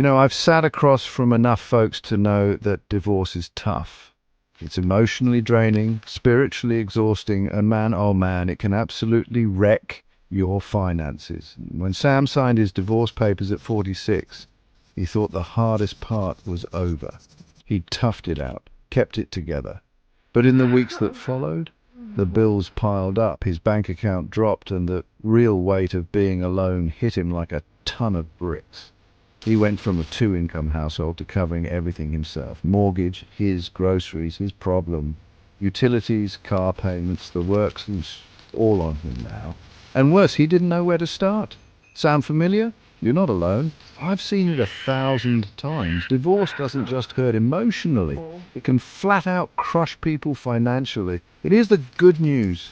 I've sat across from enough folks to know that divorce is tough. It's emotionally draining, spiritually exhausting, and man, oh man, it can absolutely wreck your finances. When Sam signed his divorce papers at 46, he thought the hardest part was over. He'd toughed it out, kept it together. But in the weeks that followed, the bills piled up, his bank account dropped, and the real weight of being alone hit him like a ton of bricks. He went from a two-income household to covering everything himself. Mortgage, his groceries, his problem, utilities, car payments, the works, was all on him now. And worse, he didn't know where to start. Sound familiar? You're not alone. I've seen it 1,000 times. Divorce doesn't just hurt emotionally. It can flat out crush people financially. It is the good news.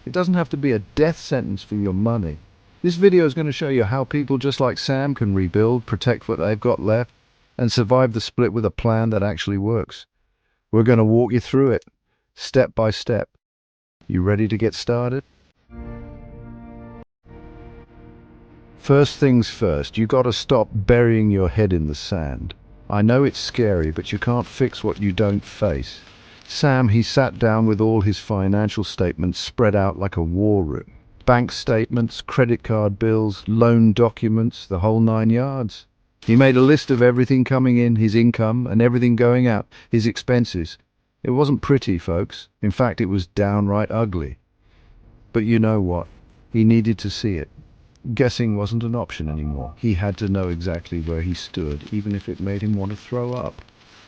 It doesn't have to be a death sentence for your money. This video is going to show you how people just like Sam can rebuild, protect what they've got left, and survive the split with a plan that actually works. We're going to walk you through it, step by step. You ready to get started? First things first, you got to stop burying your head in the sand. I know it's scary, but you can't fix what you don't face. Sam, he sat down with all his financial statements spread out like a war room. Bank statements, credit card bills, loan documents, the whole 9 yards. He made a list of everything coming in, his income, and everything going out, his expenses. It wasn't pretty, folks. In fact, it was downright ugly. But you know what? He needed to see it. Guessing wasn't an option anymore. He had to know exactly where he stood, even if it made him want to throw up.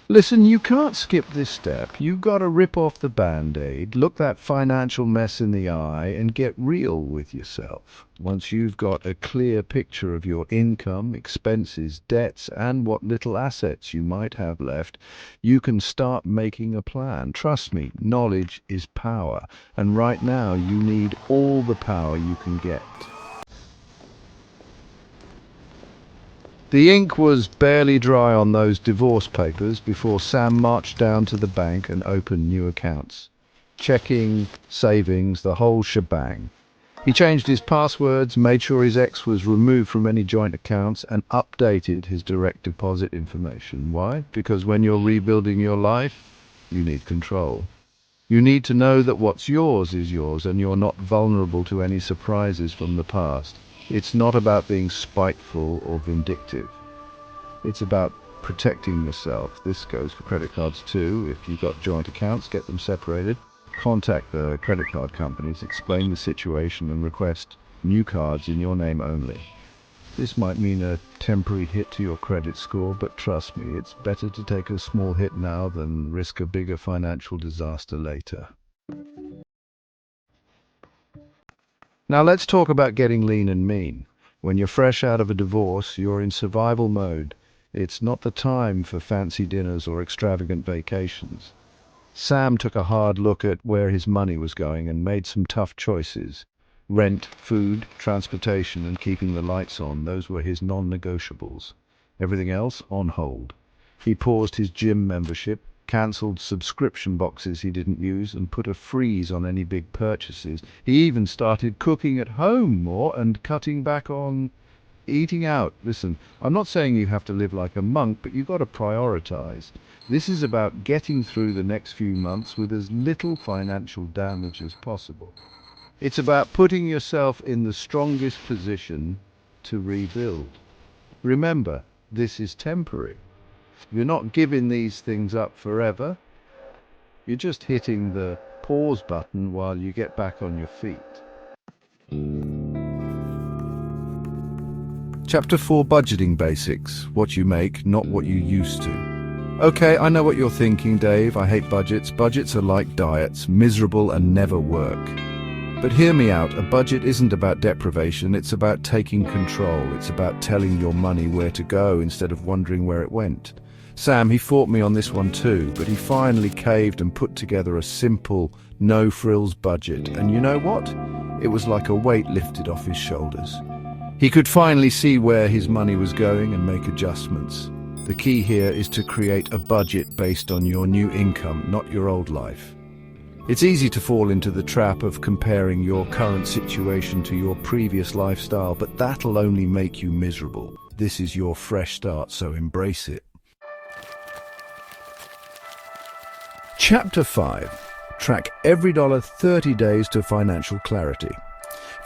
Listen, you can't skip this step. You've got to rip off the Band-Aid, look that financial mess in the eye, and get real with yourself. Once you've got a clear picture of your income, expenses, debts, and what little assets you might have left, you can start making a plan. Trust me, knowledge is power, and right now you need all the power you can get. The ink was barely dry on those divorce papers before Sam marched down to the bank and opened new accounts. Checking, savings, the whole shebang. He changed his passwords, made sure his ex was removed from any joint accounts, and updated his direct deposit information. Why? Because when you're rebuilding your life, you need control. You need to know that what's yours is yours and you're not vulnerable to any surprises from the past. It's not about being spiteful or vindictive. It's about protecting yourself. This goes for credit cards too. If you've got joint accounts, get them separated. Contact the credit card companies, explain the situation and request new cards in your name only. This might mean a temporary hit to your credit score, but trust me, it's better to take a small hit now than risk a bigger financial disaster later. Now let's talk about getting lean and mean. When you're fresh out of a divorce, you're in survival mode. It's not the time for fancy dinners or extravagant vacations. Sam took a hard look at where his money was going and made some tough choices. Rent, food, transportation, and keeping the lights on, those were his non-negotiables. Everything else on hold. He paused his gym membership, cancelled subscription boxes he didn't use, and put a freeze on any big purchases. He even started cooking at home more and cutting back on eating out. Listen, I'm not saying you have to live like a monk, but you've got to prioritize. This is about getting through the next few months with as little financial damage as possible. It's about putting yourself in the strongest position to rebuild. Remember, this is temporary. You're not giving these things up forever. You're just hitting the pause button while you get back on your feet. Chapter 4, Budgeting Basics. What you make, not what you used to. Okay, I know what you're thinking, Dave. I hate budgets. Budgets are like diets, miserable and never work. But hear me out. A budget isn't about deprivation. It's about taking control. It's about telling your money where to go instead of wondering where it went. Sam, he fought me on this one too, but he finally caved and put together a simple, no-frills budget. And you know what? It was like a weight lifted off his shoulders. He could finally see where his money was going and make adjustments. The key here is to create a budget based on your new income, not your old life. It's easy to fall into the trap of comparing your current situation to your previous lifestyle, but that'll only make you miserable. This is your fresh start, so embrace it. Chapter 5. Track every dollar 30 days to financial clarity.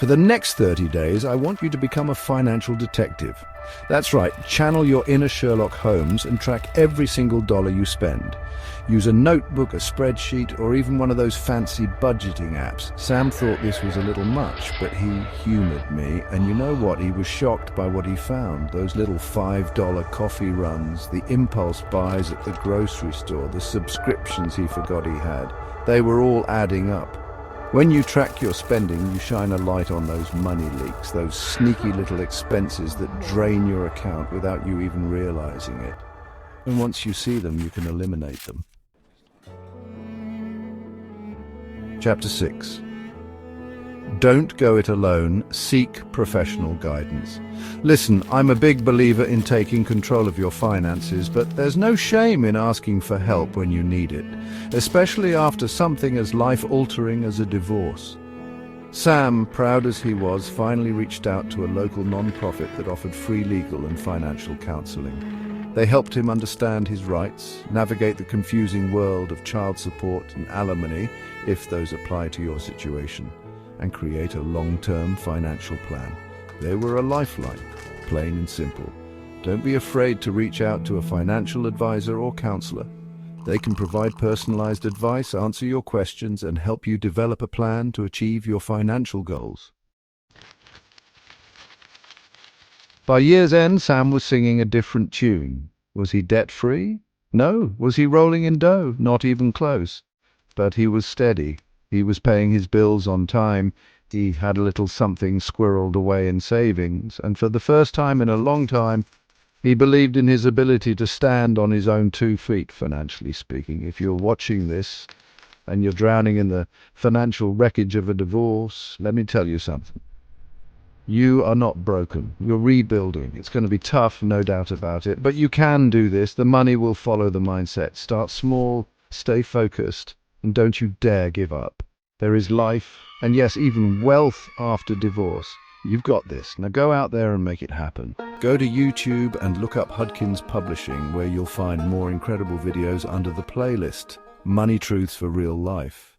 For the next 30 days, I want you to become a financial detective. That's right, channel your inner Sherlock Holmes and track every single dollar you spend. Use a notebook, a spreadsheet, or even one of those fancy budgeting apps. Sam thought this was a little much, but he humored me, and you know what? He was shocked by what he found. Those little $5 coffee runs, the impulse buys at the grocery store, the subscriptions he forgot he had. They were all adding up. When you track your spending, you shine a light on those money leaks, those sneaky little expenses that drain your account without you even realizing it. And once you see them, you can eliminate them. Chapter 6. Don't go it alone. Seek professional guidance. Listen, I'm a big believer in taking control of your finances, but there's no shame in asking for help when you need it, especially after something as life-altering as a divorce. Sam, proud as he was, finally reached out to a local non-profit that offered free legal and financial counseling. They helped him understand his rights, navigate the confusing world of child support and alimony, if those apply to your situation, and create a long-term financial plan. They were a lifeline, plain and simple. Don't be afraid to reach out to a financial advisor or counselor. They can provide personalized advice, answer your questions, and help you develop a plan to achieve your financial goals. By year's end, Sam was singing a different tune. Was he debt-free? No. Was he rolling in dough? Not even close. But he was steady. He was paying his bills on time. He had a little something squirreled away in savings, and for the first time in a long time, he believed in his ability to stand on his own 2 feet, financially speaking. If you're watching this and you're drowning in the financial wreckage of a divorce, let me tell you something. You are not broken. You're rebuilding. It's going to be tough, no doubt about it, but you can do this. The money will follow the mindset. Start small, stay focused, and don't you dare give up. There is life, and yes, even wealth after divorce. You've got this. Now go out there and make it happen. Go to YouTube and look up Hudkins Publishing, where you'll find more incredible videos under the playlist, Money Truths for Real Life.